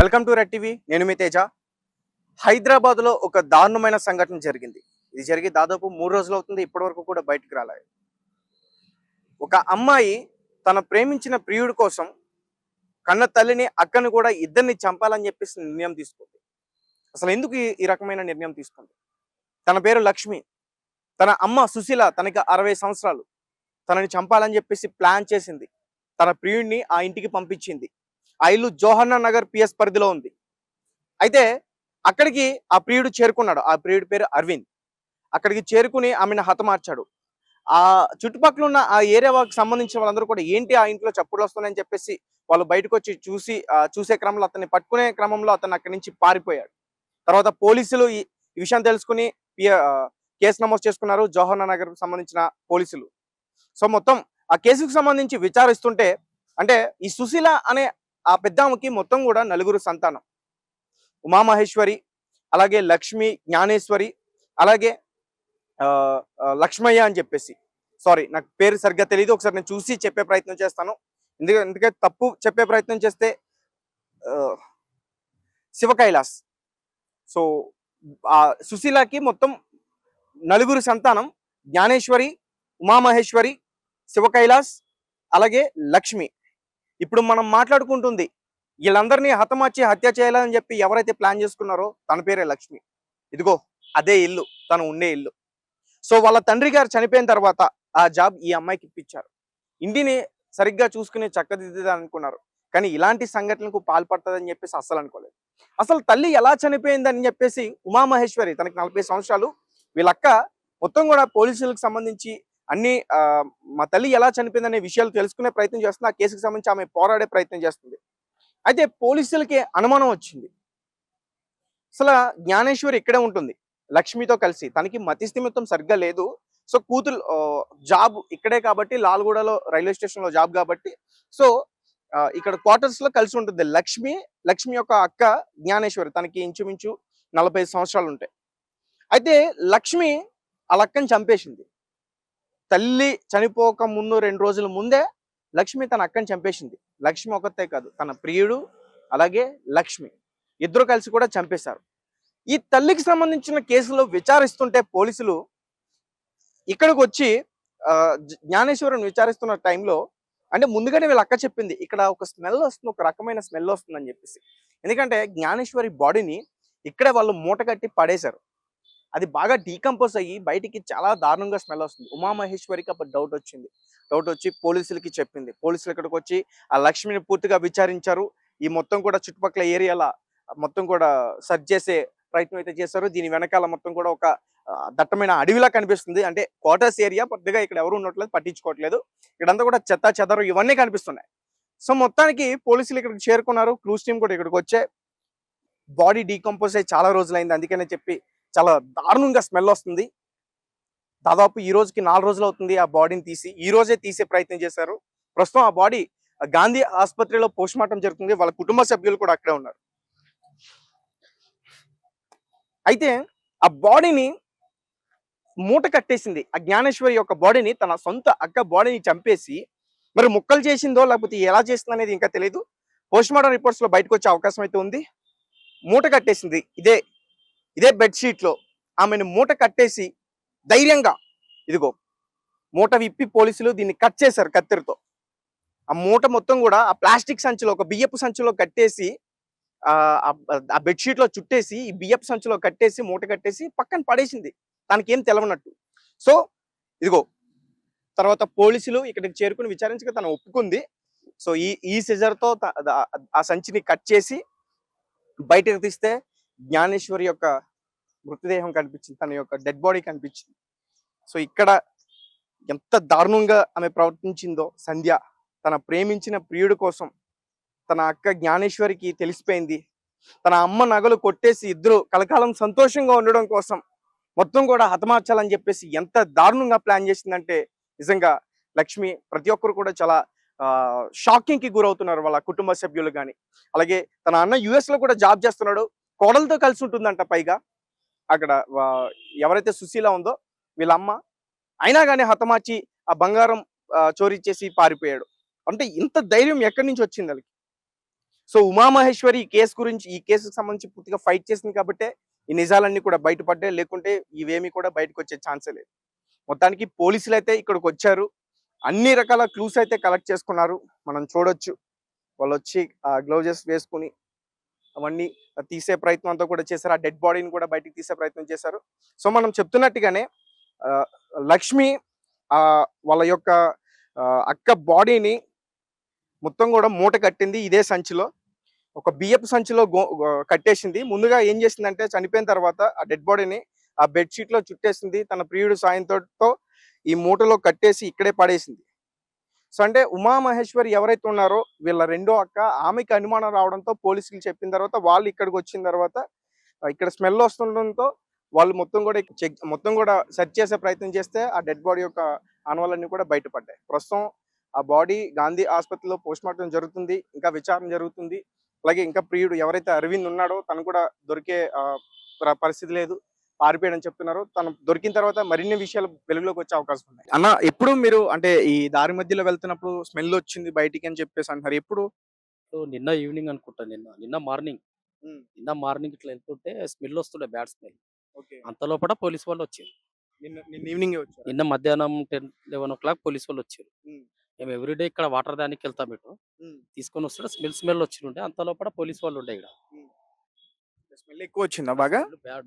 Welcome to red TV. నేను మీ తేజ. హైదరాబాద్లో ఒక దారుణమైన సంఘటన జరిగింది. ఇది జరిగి దాదాపు 3 రోజులు అవుతుంది. ఇప్పటివరకు కూడా బయటకు రాలేదు. ఒక అమ్మాయి తన ప్రేమించిన ప్రియుడి కోసం కన్న తల్లిని, అక్కని కూడా ఇద్దరిని చంపాలని చెప్పేసి నిర్ణయం తీసుకుంది. అసలు ఎందుకు ఈ రకమైన నిర్ణయం తీసుకుంది? తన పేరు లక్ష్మి. తన అమ్మ సుశీల, తనకి 60 సంవత్సరాలు. తనని చంపాలని చెప్పేసి ప్లాన్ చేసింది. తన ప్రియుడిని ఆ ఇంటికి పంపించింది. ఆ ఇల్లు జోహన్నా నగర్ పిఎస్ పరిధిలో ఉంది. అయితే అక్కడికి ఆ ప్రియుడు చేరుకున్నాడు. ఆ ప్రియుడి పేరు అరవింద్. అక్కడికి చేరుకుని ఆమెను హతమార్చాడు. ఆ చుట్టుపక్కల ఉన్న ఆ ఏరియాకి సంబంధించిన వాళ్ళందరూ కూడా ఏంటి ఆ ఇంట్లో చప్పుళ్ళు వస్తున్నాయని చెప్పేసి వాళ్ళు బయటకు వచ్చి చూసే క్రమంలో అతన్ని పట్టుకునే క్రమంలో అతను అక్కడి నుంచి పారిపోయాడు. తర్వాత పోలీసులు ఈ విషయం తెలుసుకుని కేసు నమోదు చేసుకున్నారు జోహన్నా నగర్ సంబంధించిన పోలీసులు. సో మొత్తం ఆ కేసుకు సంబంధించి విచారిస్తుంటే, అంటే ఈ సుశీల అనే ఆ పెద్దామకి మొత్తం కూడా 4 సంతానం. ఉమామహేశ్వరి, అలాగే లక్ష్మి, జ్ఞానేశ్వరి, అలాగే లక్ష్మయ్య అని చెప్పేసి, సారీ నాకు పేరు సరిగ్గా తెలియదు, ఒకసారి నేను చూసి చెప్పే ప్రయత్నం చేస్తాను. ఎందుకంటే తప్పు చెప్పే ప్రయత్నం చేస్తే శివ కైలాస్. సో ఆ సుశీలకి మొత్తం 4 సంతానం. జ్ఞానేశ్వరి, ఉమామహేశ్వరి, శివ కైలాస్, అలాగే లక్ష్మి. ఇప్పుడు మనం మాట్లాడుకుంటుంది వీళ్ళందరినీ హతమార్చి హత్య చేయాలని చెప్పి ఎవరైతే ప్లాన్ చేసుకున్నారో తన పేరే లక్ష్మి. ఇదిగో అదే ఇల్లు, తను ఉండే ఇల్లు. సో వాళ్ళ తండ్రి గారు చనిపోయిన తర్వాత ఆ జాబ్ ఈ అమ్మాయికి ఇప్పించారు. ఇంటిని సరిగ్గా చూసుకుని చక్కదిద్దుదా అనుకున్నారు, కానీ ఇలాంటి సంఘటనలకు పాల్పడుతుందని చెప్పేసి అస్సలు అనుకోలేదు. అసలు తల్లి ఎలా చనిపోయిందని చెప్పేసి ఉమామహేశ్వరి, తనకి 40 సంవత్సరాలు, వీళ్ళక్క మొత్తం కూడా పోలీసులకు సంబంధించి అన్ని మా తల్లి ఎలా చనిపోయిందనే విషయాలు తెలుసుకునే ప్రయత్నం చేస్తుంది. ఆ కేసుకు సంబంధించి ఆమె పోరాడే ప్రయత్నం చేస్తుంది. అయితే పోలీసులకి అనుమానం వచ్చింది. అసలు జ్ఞానేశ్వరి ఇక్కడే ఉంటుంది లక్ష్మితో కలిసి. తనకి మతిస్థిమితం సరిగ్గా లేదు. సో కూతురు జాబ్ ఇక్కడే కాబట్టి, లాల్గూడలో రైల్వే స్టేషన్ లో జాబ్ కాబట్టి, సో ఇక్కడ క్వార్టర్స్ లో కలిసి ఉంటుంది లక్ష్మి యొక్క అక్క జ్ఞానేశ్వరి. తనకి ఇంచుమించు 45 సంవత్సరాలు ఉంటాయి. అయితే లక్ష్మి ఆ అక్కని చంపేసింది. తల్లి చనిపోక ముందు 2 రోజుల ముందే లక్ష్మి తన అక్కని చంపేసింది. లక్ష్మి ఒకతే కాదు, తన ప్రియుడు అలాగే లక్ష్మి ఇద్దరు కలిసి కూడా చంపేశారు. ఈ తల్లికి సంబంధించిన కేసులో విచారిస్తుంటే పోలీసులు ఇక్కడికి వచ్చి జ్ఞానేశ్వరుని విచారిస్తున్న టైంలో, అంటే ముందుగానే వీళ్ళ అక్క చెప్పింది ఇక్కడ ఒక స్మెల్ వస్తుంది, ఒక రకమైన స్మెల్ వస్తుందని చెప్పేసి. ఎందుకంటే జ్ఞానేశ్వరి బాడీని ఇక్కడే వాళ్ళు మూట కట్టి పడేశారు. అది బాగా డీకంపోజ్ అయ్యి బయటికి చాలా దారుణంగా స్మెల్ వస్తుంది. ఉమామహేశ్వరికి అప్పుడు డౌట్ వచ్చి పోలీసులకి చెప్పింది. పోలీసులు ఇక్కడికి వచ్చి ఆ లక్ష్మిని పూర్తిగా విచారించారు. ఈ మొత్తం కూడా చుట్టుపక్కల ఏరియాల మొత్తం కూడా సర్చ్ చేసే ప్రయత్నం అయితే చేశారు. దీని వెనకాల మొత్తం కూడా ఒక దట్టమైన అడవిలా కనిపిస్తుంది. అంటే క్వార్టర్స్ ఏరియా, పెద్దగా ఇక్కడ ఎవరు ఉండట్లేదు, పట్టించుకోవట్లేదు. ఇక్కడంతా కూడా చెత్త చెదరు ఇవన్నీ కనిపిస్తున్నాయి. సో మొత్తానికి పోలీసులు ఇక్కడికి చేరుకున్నారు. క్రూస్ టీం కూడా ఇక్కడికి వచ్చే బాడీ డీకంపోజ్ అయ్యి చాలా రోజులైంది. అందుకనే చెప్పి చాలా దారుణంగా స్మెల్ వస్తుంది. దాదాపు ఈ రోజుకి 4 రోజులు అవుతుంది ఆ బాడీని తీసి. ఈ రోజే తీసే ప్రయత్నం చేశారు. ప్రస్తుతం ఆ బాడీ గాంధీ ఆసుపత్రిలో పోస్ట్ మార్టం జరుగుతుంది. వాళ్ళ కుటుంబ సభ్యులు కూడా అక్కడే ఉన్నారు. అయితే ఆ బాడీని మూట కట్టేసింది. ఆ జ్ఞానేశ్వరి యొక్క బాడీని, తన సొంత అక్క బాడీని చంపేసి మరి ముక్కలు చేసిందో లేకపోతే ఎలా చేసిందో అనేది ఇంకా తెలియదు. పోస్ట్ మార్టం రిపోర్ట్స్ లో బయటకు వచ్చే అవకాశం అయితే ఉంది. మూట కట్టేసింది. ఇదే బెడ్షీట్ లో ఆమెను మూట కట్టేసి ధైర్యంగా ఇదిగో మూట విప్పి పోలీసులు దీన్ని కట్ చేశారు కత్తెరతో. ఆ మూట మొత్తం కూడా ఆ ప్లాస్టిక్ సంచిలో, ఒక బియ్యపు సంచిలో కట్టేసి ఆ బెడ్షీట్ లో చుట్టేసి ఈ బియ్యపు సంచిలో కట్టేసి మూట కట్టేసి పక్కన పడేసింది, తనకేం తెలవనట్టు. సో ఇదిగో తర్వాత పోలీసులు ఇక్కడికి చేరుకుని విచారించగా తను ఒప్పుకుంది. సో ఈ సిజర్తో ఆ సంచిని కట్ చేసి బయటకు తీస్తే జ్ఞానేశ్వరి యొక్క మృతదేహం కనిపించింది, తన యొక్క డెడ్ బాడీ కనిపించింది. సో ఇక్కడ ఎంత దారుణంగా ఆమె ప్రవర్తించిందో సంధ్య, తన ప్రేమించిన ప్రియుడి కోసం తన అక్క జ్ఞానేశ్వరికి తెలిసిపోయింది. తన అమ్మ నగలు కొట్టేసి ఇద్దరు కలకాలం సంతోషంగా ఉండడం కోసం మొత్తం కూడా హతమార్చాలని చెప్పేసి ఎంత దారుణంగా ప్లాన్ చేసిందంటే నిజంగా లక్ష్మి ప్రతి ఒక్కరు కూడా చాలా షాకింగ్ కి గురవుతున్నారు, వాళ్ళ కుటుంబ సభ్యులు కానీ. అలాగే తన అన్న US లో కూడా జాబ్ చేస్తున్నాడు, కోడలతో కలిసి ఉంటుందంట. పైగా అక్కడ ఎవరైతే సుశీల ఉందో వీళ్ళ అమ్మ, అయినా కానీ హతమార్చి ఆ బంగారం చోరీ చేసి పారిపోయాడు. అంటే ఇంత ధైర్యం ఎక్కడి నుంచి వచ్చింది వాళ్ళకి? సో ఉమామహేశ్వరి ఈ కేసుకు సంబంధించి పూర్తిగా ఫైట్ చేసింది కాబట్టే ఈ నిజాలన్నీ కూడా బయటపడ్డాయి. లేకుంటే ఇవేమి కూడా బయటకు వచ్చే ఛాన్సే లేదు. మొత్తానికి పోలీసులు అయితే ఇక్కడికి వచ్చారు. అన్ని రకాల క్లూస్ అయితే కలెక్ట్ చేసుకున్నారు. మనం చూడొచ్చు. వాళ్ళొచ్చి గ్లౌజెస్ వేసుకుని అవన్నీ తీసే ప్రయత్నం అంతా కూడా చేశారు. ఆ డెడ్ బాడీని కూడా బయటికి తీసే ప్రయత్నం చేశారు. సో మనం చెప్తున్నట్టుగానే లక్ష్మి వాళ్ళ యొక్క అక్క బాడీని మొత్తం కూడా మూట కట్టింది ఇదే సంచిలో. ఒక బియ్యపు సంచిలో కట్టేసింది. ముందుగా ఏం చేసిందంటే చనిపోయిన తర్వాత ఆ డెడ్ బాడీని ఆ బెడ్షీట్ లో చుట్టేసింది. తన ప్రియుడు సాయంతో ఈ మూటలో కట్టేసి ఇక్కడే పడేసింది. సో అంటే ఉమామహేశ్వరి ఎవరైతే ఉన్నారో వీళ్ళ రెండో అక్క, ఆమెకి అనుమానం రావడంతో పోలీసులు చెప్పిన తర్వాత వాళ్ళు ఇక్కడికి వచ్చిన తర్వాత ఇక్కడ స్మెల్ వస్తుండడంతో వాళ్ళు మొత్తం కూడా సెర్చ్ చేసే ప్రయత్నం చేస్తే ఆ డెడ్ బాడీ యొక్క ఆనవాళ్ళన్నీ కూడా బయటపడ్డాయి. ప్రస్తుతం ఆ బాడీ గాంధీ ఆసుపత్రిలో పోస్ట్ మార్టం జరుగుతుంది. ఇంకా విచారణ జరుగుతుంది. అలాగే ఇంకా ప్రియుడు ఎవరైతే అరవింద్ ఉన్నాడో తను కూడా దొరికే పరిస్థితి లేదు. పారిపోయాడని చెప్తున్నారు. తను దొరికిన తర్వాత మరిన్ని విషయాలు వెలుగులోకి వచ్చే అవకాశం ఉన్నాయి. అన్న ఎప్పుడు మీరు అంటే ఈ దారి మధ్యలో వెళ్తున్నప్పుడు స్మెల్ వచ్చింది బయటికి అని చెప్పేసి అంటున్నారు. ఎప్పుడు? సో నిన్న ఈవినింగ్ అనుకుంటా నిన్న మార్నింగ్ ఇట్లా వెళ్తుంటే స్మెల్ వస్తుండే బ్యాడ్ స్మెల్. ఓకే. అంత లోపల పోలీస్ వాళ్ళు వచ్చారు. నిన్న ఈవినింగ్ వచ్చారు. నిన్న మధ్యాహ్నం 10-11 పోలీస్ వాళ్ళు వచ్చారు. ఉమ్, మేము ఎవ్రీడే ఇక్కడ వాటర్ దానికి వెళ్తాం ఇటు ఉమ్, తీసుకొని వస్తుంటే స్మెల్ వచ్చిండే. అంత లోపల పోలీస్ వాళ్ళు ఉండే ఇక్కడ. ఉమ్. స్మెల్ ఎక్కువ వచ్చిందా బాగా?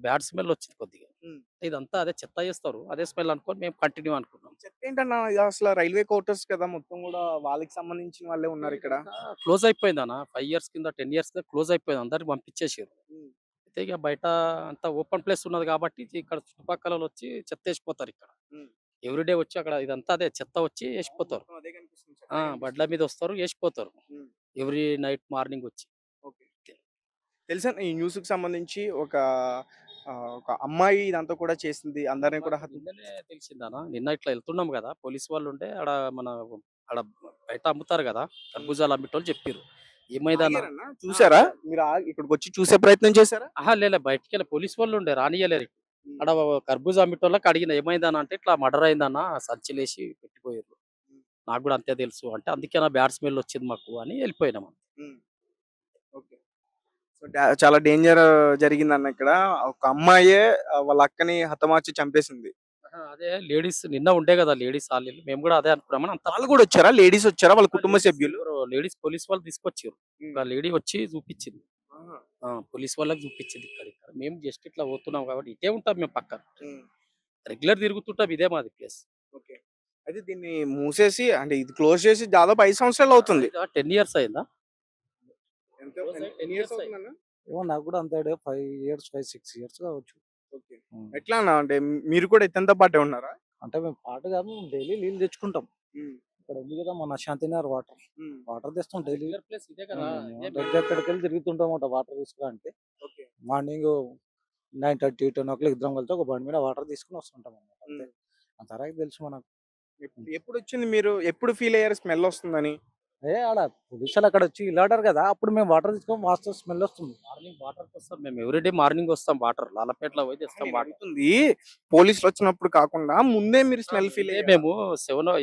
బ్యాడ్ స్మెల్ వచ్చింది కొద్దిగా. ఉమ్. ఇదంతా అదే చెత్త చేస్తారు, అదే స్మెల్ అనుకొని మేము కంటిన్యూ అనుకున్నాం. చెత్త ఏంటన్నా ఇది అసలు రైల్వే క్వార్టర్స్ కదా, మొత్తం కూడా వాళ్ళకి సంబంధించిన వాళ్ళే ఉన్నారు ఇక్కడ. క్లోజ్ అయిపోయింది అన్న. 5 years కింద 10 years కింద క్లోజ్ అయిపోయింది. అందరికి పంపించేసారు. ఉమ్, అయితే ఇక బయట అంతా ఓపెన్ ప్లేస్ ఉన్నది కాబట్టి ఇక్కడ చుట్టుపక్కల వచ్చి చెత్త వేసిపోతారు ఇక్కడ. ఉమ్. ఎవ్రీడే వచ్చి అక్కడ ఇదంతా అదే చెత్త వచ్చి వేసిపోతారు. మొత్తం అదే కనిపిస్తుంది, చెత్త బండ్ల మీద వస్తారు వేసిపోతారు. ఉమ్, ఎవ్రీ నైట్ మార్నింగ్ వచ్చి. ఓకే. తెలుసా ఈ న్యూస్ కి సంబంధించి ఒక అమ్మాయి ఇదంతా కూడా చేసింది, అందరిని కూడా నిన్ననే తెలిసిందానా. నిన్న ఇట్లా వెళ్తున్నాం కదా, పోలీస్ వాళ్ళు ఉంటే ఆడ బయట అమ్ముతారు కదా, కర్బూజాలు అమ్మేటోళ్ళు చెప్పారు. ఏమైందన్న ఆగారన్నా? చూసారా మీరు? ఇక్కడికి వచ్చి చూసే ప్రయత్నం చేశారా? లేలే, బయటికి వెళ్ళి పోలీస్ వాళ్ళు ఉండే రానియలేరు. ఆడ కర్బూజా అమ్మేటోళ్ళకి అడిగిన ఏమైందన్న అంటే ఇట్లా మర్డర్ అయిందన్న, సంచిలేసి పెట్టిపోయారు. నాకు కూడా అంతే తెలుసు అంటే, అందుకే నా బ్యాడ్ స్మెల్ వచ్చింది మాకు అని వెళ్ళిపోయినాం. ఉమ్, ఓకే. సో చాలా డేంజర్ జరిగిందన్న ఇక్కడ. ఒక అమ్మాయే వాళ్ళ అక్కని హతమార్చి చంపేసింది. అదే లేడీస్ నిన్న ఉండే కదా, లేడీస్ వాళ్ళు మేము కూడా అదే అనుకున్నామని అంత వాళ్ళు కూడా వచ్చారా? లేడీస్ వచ్చారా? వాళ్ళ కుటుంబ సభ్యులు? లేడీస్ పోలీస్ వాళ్ళు తీసుకొచ్చారు. ఉమ్, ఒక లేడీ వచ్చి చూపించింది. ఆహా, పోలీస్ వాళ్ళకి చూపించింది. ఇక్కడ మేము జస్ట్ ఇట్లా పోతున్నాం కాబట్టి ఇటే ఉంటాం మేము పక్కన. ఉమ్, రెగ్యులర్ తిరుగుతుంటాం, ఇదే మాది ప్లేస్. ఓకే. అయితే దీన్ని మూసేసి అంటే ఇది క్లోజ్ చేసి దాదాపు 5 సంవత్సరాలు అవుతుంది. 10 years అయిందా? ఎంత Close అయ్యి 10 ఎన్ని years years అవుతుందన్న? ఏమో నాకు కూడా అంత ఐడియా 5 years 5-6 years కావచ్చు. ఓకే. ఎట్లా అన్న అంటే మీరు కూడా ఇతనితో పాటే ఉన్నారా? అంటే మేము పాటు కాదు, మేము డైలీ నీళ్ళు తెచ్చుకుంటాం. ఉమ్, ఇక్కడ ఉంది కదా మన శాంతినగర్ వాటర్, ఉమ్, వాటర్ తెస్తాం డైలీ. రెగ్యులర్ ప్లేస్ ఇదే కదా. ఎక్కడికి వెళ్ళి తిరుగుతుంటాం అన్నమాట వాటర్ తీసుకురానికి. ఓకే. మార్నింగ్ 9:30 10 o'clock ఇద్దరం కలిసి ఒక బండి మీద వాటర్ తీసుకుని వస్తుంటాం అన్నమాట. అంతే, ఉమ్. అంతవరకు తెలుసు మనకు. ఎప్పుడు వచ్చింది మీరు? ఎప్పుడు ఫీల్ అయ్యారు స్మెల్ వస్తుందని? ఆడ పోలీసులు అక్కడ వచ్చి ఇలాడారు కదా, అప్పుడు మేము వాటర్ తీసుకొని వాస్తవ స్మెల్ వస్తుంది. మార్నింగ్ వాటర్ వస్తాం మేము, ఎవ్రీడే మార్నింగ్ వస్తాం వాటర్. లాలపేటలో పోయి తెస్తాం నేను వాటర్. అడుగుతుంది పోలీసులు వచ్చినప్పుడు కాకుండా ముందే మీరు స్మెల్ ఫీల్ అయ్యారా? మేము 7